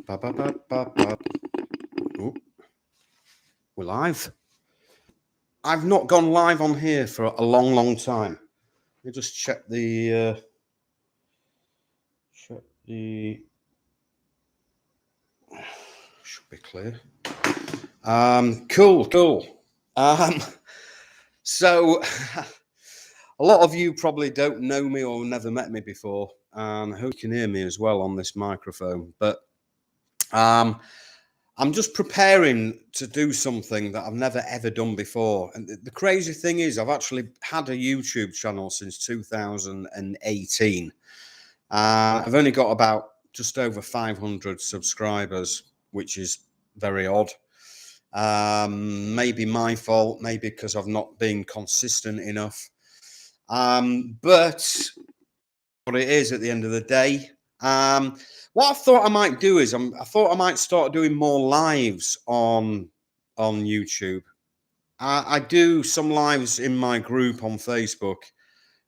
Ba, ba, ba, ba, ba. Oh, we're live. I've not gone live on here for a long, long time. Let me just check the should be clear. Cool. So a lot of you probably don't know me or never met me before. I hope you can hear me as well on this microphone. But I'm just preparing to do something that I've never ever done before. And the crazy thing is, I've actually had a YouTube channel since 2018. I've only got about just over 500 subscribers, which is very odd. Maybe my fault, maybe because I've not been consistent enough. But what it is at the end of the day. What I thought I might do is I thought I might start doing more lives on YouTube. I do some lives in my group on Facebook,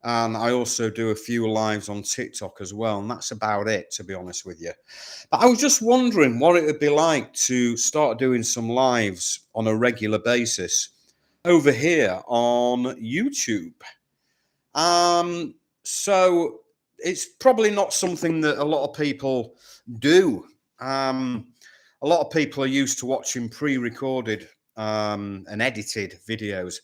and I also do a few lives on TikTok as well, and that's about it, to be honest with you. But I was just wondering what it would be like to start doing some lives on a regular basis over here on YouTube. So it's probably not something that a lot of people do. A lot of people are used to watching pre-recorded and edited videos.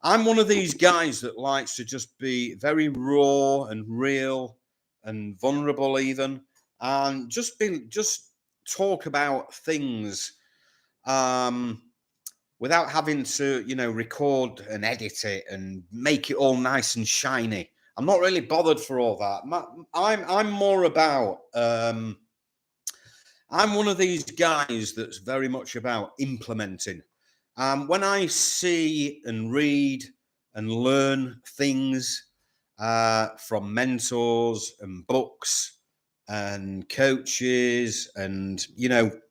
I'm one of these guys that likes to just be very raw and real and vulnerable even, and just talk about things without having to, record and edit it and make it all nice and shiny. I'm not really bothered for all that. I'm more about. I'm one of these guys that's very much about implementing. When I see and read and learn things from mentors and books and coaches and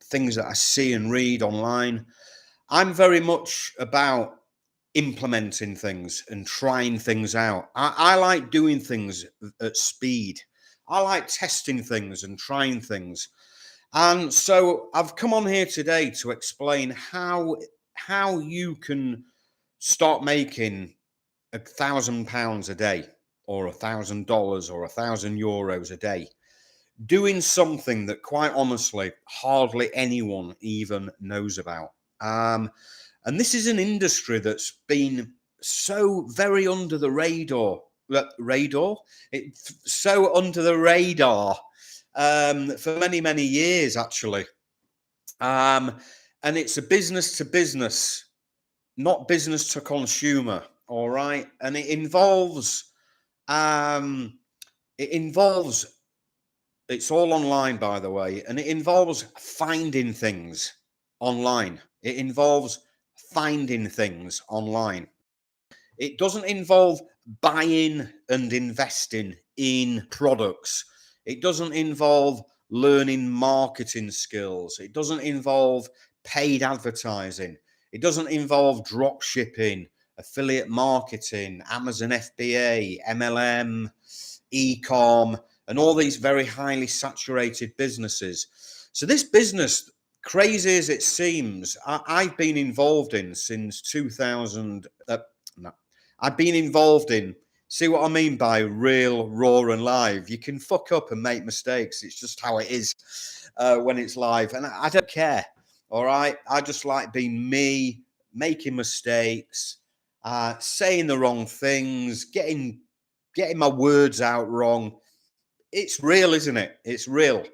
things that I see and read online, I'm very much about implementing things and trying things out. I like doing things at speed. I like testing things and trying things. And so I've come on here today to explain how you can start making £1,000 a day, or $1,000 or €1,000 a day, doing something that quite honestly hardly anyone even knows about. And this is an industry that's been so very under the radar. It's so under the radar for many, many years, actually. And it's a business to business, not business to consumer. All right. And it involves, it's all online, by the way, and it involves finding things online. It involves finding things online. It doesn't involve buying and investing in products. It doesn't involve learning marketing skills. It doesn't involve paid advertising. It doesn't involve drop shipping, affiliate marketing, Amazon FBA, MLM, e-com, and all these very highly saturated businesses. So this business, crazy as it seems, I've been involved in since 2000. I've been involved in, see what I mean by real, raw and live. You can fuck up and make mistakes. It's just how it is when it's live. And I don't care. All right. I just like being me, making mistakes, saying the wrong things, getting my words out wrong. It's real, isn't it? It's real.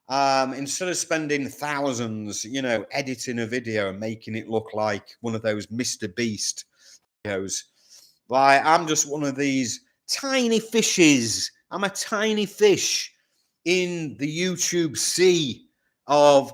Instead of spending thousands, editing a video and making it look like one of those Mr. Beast videos, like I'm just one of these tiny fishes. I'm a tiny fish in the YouTube sea of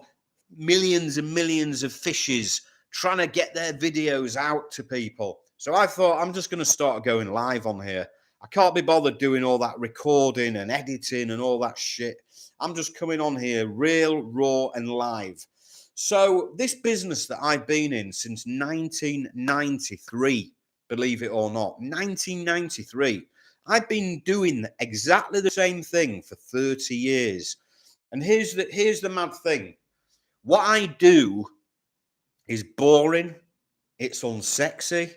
millions and millions of fishes trying to get their videos out to people. So I thought I'm just going to start going live on here. I can't be bothered doing all that recording and editing and all that shit. I'm just coming on here real, raw and live. So this business that I've been in since 1993, believe it or not, 1993, I've been doing exactly the same thing for 30 years. And here's the mad thing. What I do is boring, it's unsexy,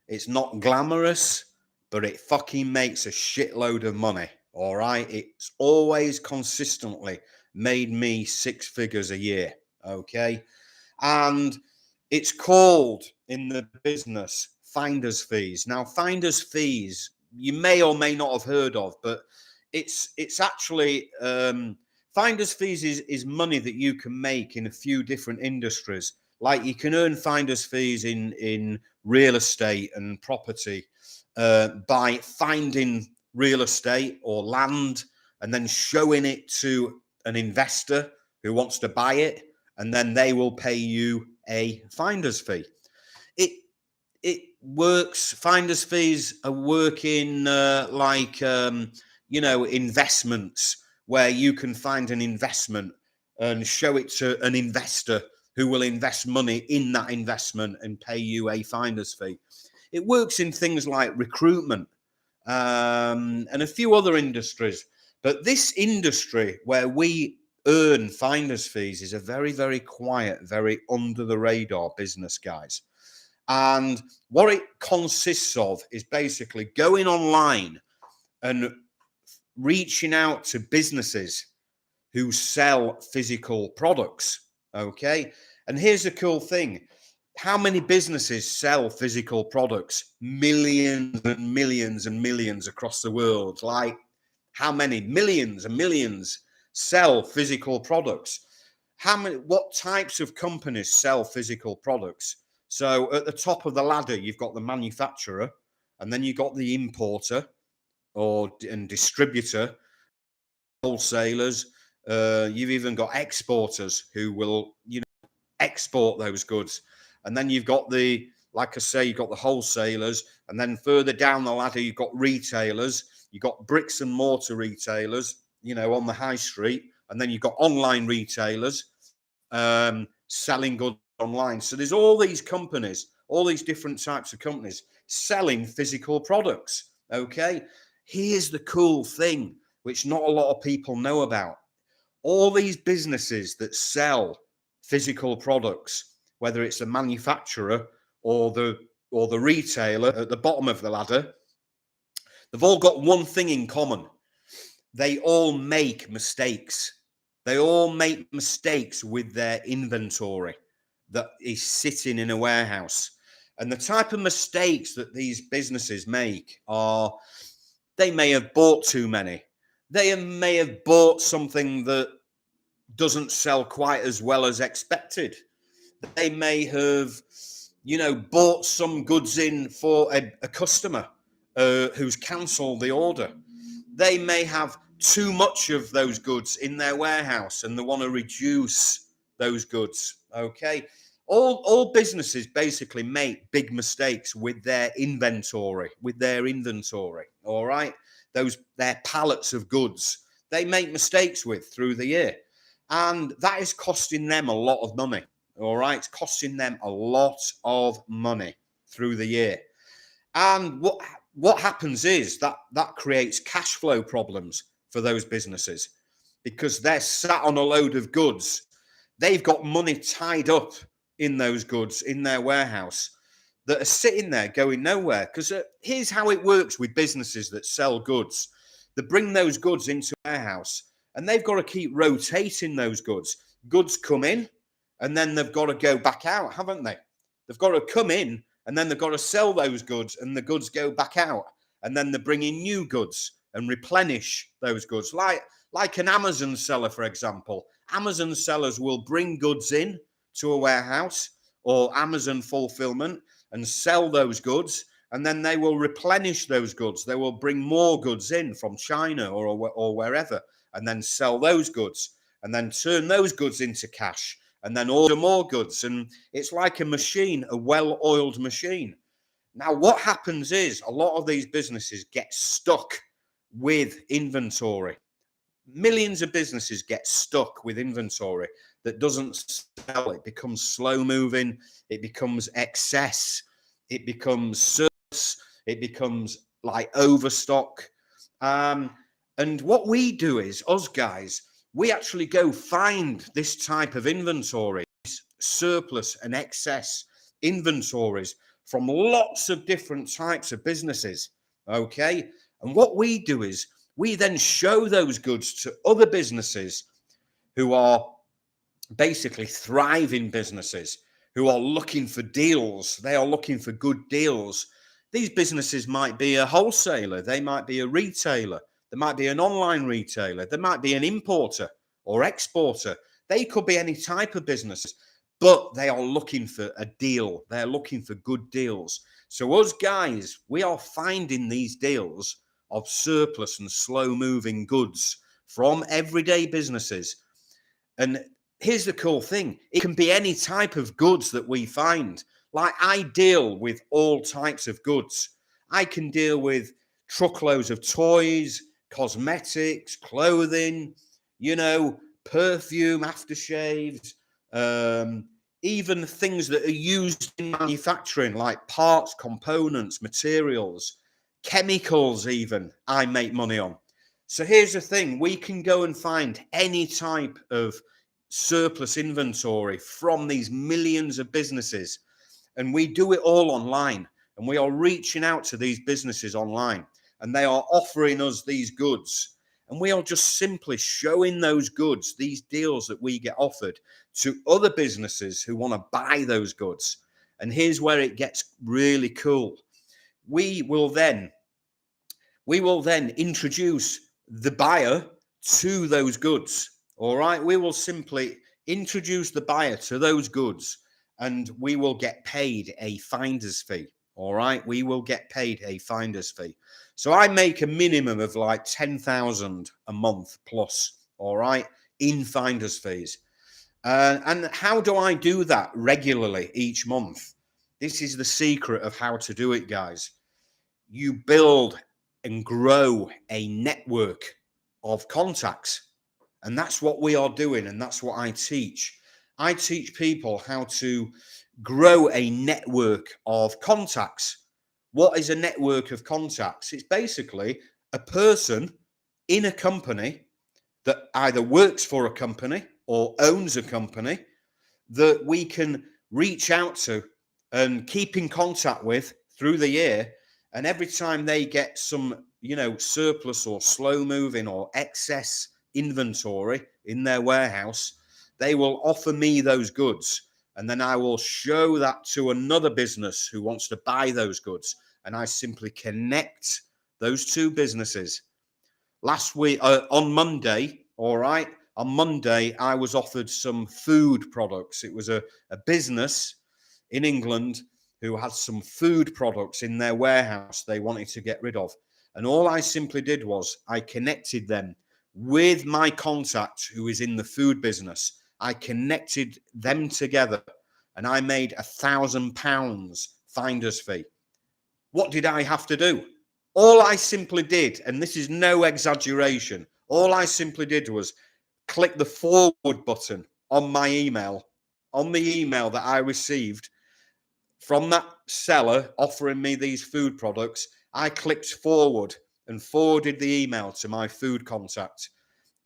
it's not glamorous, but it fucking makes a shitload of money. All right. It's always consistently made me 6 figures a year. Okay. And it's called in the business finder's fees. Now, finder's fees, you may or may not have heard of, but it's actually finder's fees is money that you can make in a few different industries. Like you can earn finder's fees in real estate and property by finding real estate or land and then showing it to an investor who wants to buy it, and then they will pay you a finder's fee. It works. Finder's fees are working investments where you can find an investment and show it to an investor who will invest money in that investment and pay you a finder's fee. It works in things like recruitment and a few other industries. But this industry where we earn finder's fees is a very, very quiet, very under the radar business, guys. And what it consists of is basically going online and reaching out to businesses who sell physical products. Okay. And here's the cool thing. How many businesses sell physical products? Millions and millions and millions across the world. Like how many? Millions and millions sell physical products. What types of companies sell physical products? So at the top of the ladder, you've got the manufacturer, and then you've got the importer and distributor, wholesalers. You've even got exporters who will, export those goods. And then you've got like I say, you've got the wholesalers. And then further down the ladder, you've got retailers. You've got bricks and mortar retailers, on the high street. And then you've got online retailers selling goods online. So there's all these companies, all these different types of companies selling physical products. Okay. Here's the cool thing, which not a lot of people know about. All these businesses that sell physical products, whether it's a manufacturer or the retailer at the bottom of the ladder, they've all got one thing in common. They all make mistakes. They all make mistakes with their inventory that is sitting in a warehouse. And the type of mistakes that these businesses make are, they may have bought too many. They may have bought something that doesn't sell quite as well as expected. They may have, bought some goods in for a customer who's cancelled the order. They may have too much of those goods in their warehouse and they want to reduce those goods. Okay. All businesses basically make big mistakes with their inventory. All right. Their pallets of goods, they make mistakes with through the year. And that is costing them a lot of money. All right. It's costing them a lot of money through the year. And what happens is that creates cash flow problems for those businesses because they're sat on a load of goods. They've got money tied up in those goods in their warehouse that are sitting there going nowhere. Because here's how it works with businesses that sell goods. They bring those goods into a warehouse and they've got to keep rotating those goods. Goods come in and then they've got to go back out, haven't they? They've got to come in and then they've got to sell those goods and the goods go back out. And then they bring in new goods and replenish those goods. Like an Amazon seller, for example. Amazon sellers will bring goods in to a warehouse or Amazon fulfillment and sell those goods. And then they will replenish those goods. They will bring more goods in from China or wherever and then sell those goods and then turn those goods into cash and then order more goods. And it's like a machine, a well-oiled machine. Now, what happens is a lot of these businesses get stuck with inventory. Millions of businesses get stuck with inventory that doesn't sell. It becomes slow moving. It becomes excess. It becomes surplus. It becomes like overstock. And what we do is, us guys, We actually go find this type of inventory, surplus and excess inventories from lots of different types of businesses. Okay. And what we do is we then show those goods to other businesses who are basically thriving businesses, who are looking for deals. They are looking for good deals. These businesses might be a wholesaler, they might be a retailer, there might be an online retailer, there might be an importer or exporter. They could be any type of business, but they are looking for a deal. They're looking for good deals. So us guys, we are finding these deals of surplus and slow moving goods from everyday businesses. And here's the cool thing. It can be any type of goods that we find. Like, I deal with all types of goods. I can deal with truckloads of toys, cosmetics, clothing, perfume, aftershaves, even things that are used in manufacturing, like parts, components, materials, chemicals even, I make money on. So here's the thing. We can go and find any type of surplus inventory from these millions of businesses, and we do it all online, and we are reaching out to these businesses online, and they are offering us these goods, and we are just simply showing those goods, these deals that we get offered, to other businesses who want to buy those goods. And here's where it gets really cool. We will then introduce the buyer to those goods. All right, we will simply introduce the buyer to those goods, and we will get paid a finder's fee. All right, we will get paid a finder's fee. So I make a minimum of like 10,000 a month plus. All right, in finder's fees. And how do I do that regularly each month? This is the secret of how to do it, guys. You build and grow a network of contacts. And that's what we are doing. And that's what I teach. I teach people how to grow a network of contacts. What is a network of contacts? It's basically a person in a company that either works for a company or owns a company that we can reach out to and keep in contact with through the year. And every time they get some, surplus or slow moving or excess inventory in their warehouse, they will offer me those goods. And then I will show that to another business who wants to buy those goods. And I simply connect those two businesses. Last week, on Monday, all right, on Monday, I was offered some food products. It was a business in England who had some food products in their warehouse they wanted to get rid of. And all I simply did was I connected them with my contact who is in the food business. I connected them together and I made £1,000 finder's fee. What did I have to do? All I simply did, and this is no exaggeration, all I simply did was click the forward button on my email, on the email that I received from that seller offering me these food products. I clicked forward and forwarded the email to my food contact,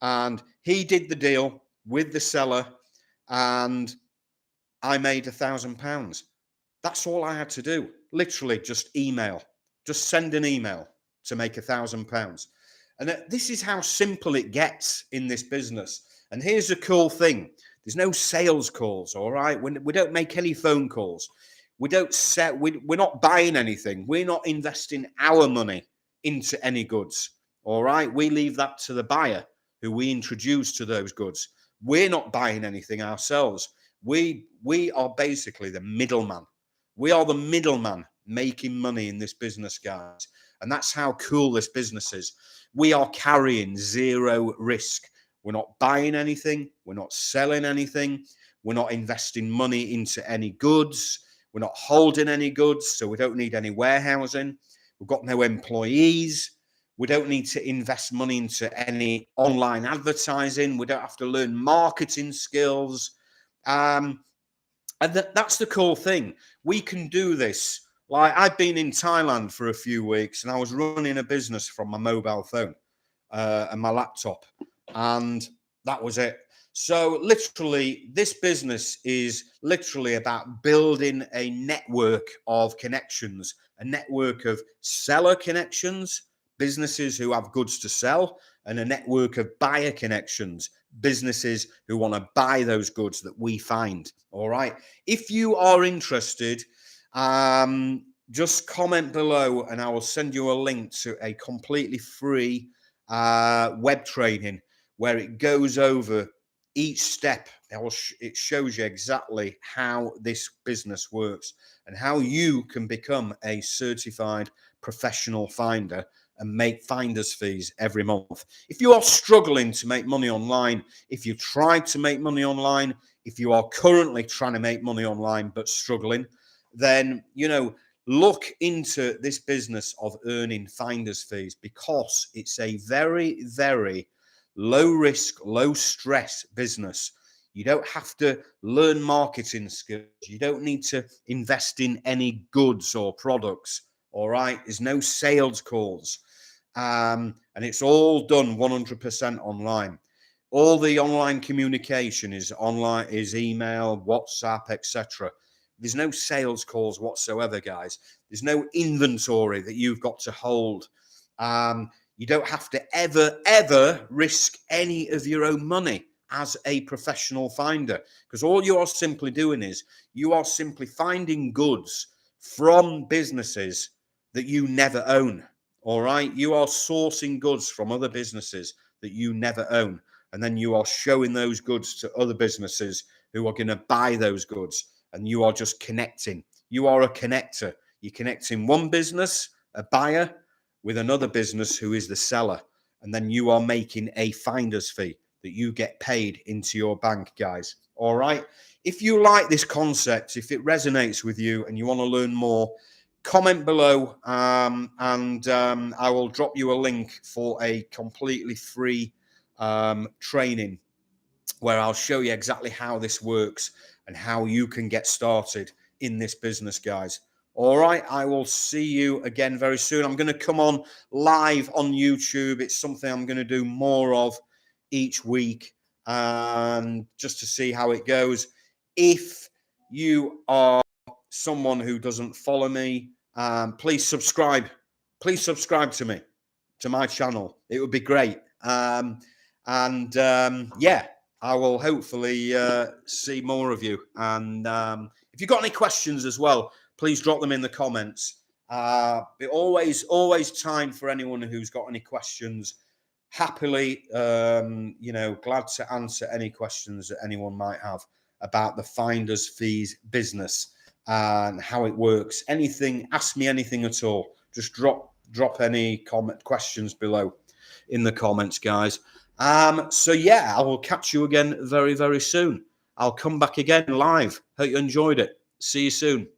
and he did the deal with the seller, and I made £1,000. That's all I had to do. Literally just email, just send an email to make £1,000. And this is how simple it gets in this business. And here's the cool thing. There's no sales calls, all right? We don't make any phone calls. We don't set, we're not buying anything. We're not investing our money into any goods, all right? We leave that to the buyer who we introduce to those goods. We're not buying anything ourselves. We are basically the middleman. We are the middleman making money in this business, guys. And that's how cool this business is. We are carrying zero risk. We're not buying anything. We're not selling anything. We're not investing money into any goods. We're not holding any goods, so we don't need any warehousing. We've got no employees. We don't need to invest money into any online advertising. We don't have to learn marketing skills. And that's the cool thing. We can do this. Like, I've been in Thailand for a few weeks and I was running a business from my mobile phone and my laptop. And That was it. So literally, this business is literally about building a network of connections, a network of seller connections, businesses who have goods to sell, and a network of buyer connections, businesses who want to buy those goods that we find. All right. If you are interested, just comment below and I will send you a link to a completely free web training where it goes over each step. It shows you exactly how this business works and how you can become a certified professional finder and make finder's fees every month. If you are struggling to make money online, if you tried to make money online, if you are currently trying to make money online but struggling, then, look into this business of earning finder's fees, because it's a very, very low risk, low stress business. You don't have to learn marketing skills. You don't need to invest in any goods or products. All right. There's no sales calls. And it's all done 100% online. All the online communication is online, is email, WhatsApp, etc. There's no sales calls whatsoever, guys. There's no inventory that you've got to hold. You don't have to ever risk any of your own money as a professional finder, because all you are simply doing is you are simply finding goods from businesses that you never own. All right. You are sourcing goods from other businesses that you never own. And then you are showing those goods to other businesses who are going to buy those goods. And you are just connecting. You are a connector. You're connecting one business, a buyer, with another business who is the seller. And then you are making a finder's fee that you get paid into your bank, guys. All right. If you like this concept, if it resonates with you and you want to learn more, comment below and I will drop you a link for a completely free training where I'll show you exactly how this works and how you can get started in this business, guys. All right, I will see you again very soon. I'm going to come on live on YouTube. It's something I'm going to do more of each week, just to see how it goes. If you are someone who doesn't follow me, please subscribe. Please subscribe to me, to my channel. It would be great. Yeah, I will hopefully see more of you. And if you've got any questions as well, please drop them in the comments. Always time for anyone who's got any questions. Happily, glad to answer any questions that anyone might have about the finder's fees business and how it works. Anything, ask me anything at all. Just drop any questions below in the comments, guys. So yeah, I will catch you again very, very soon. I'll come back again live. Hope you enjoyed it. See you soon.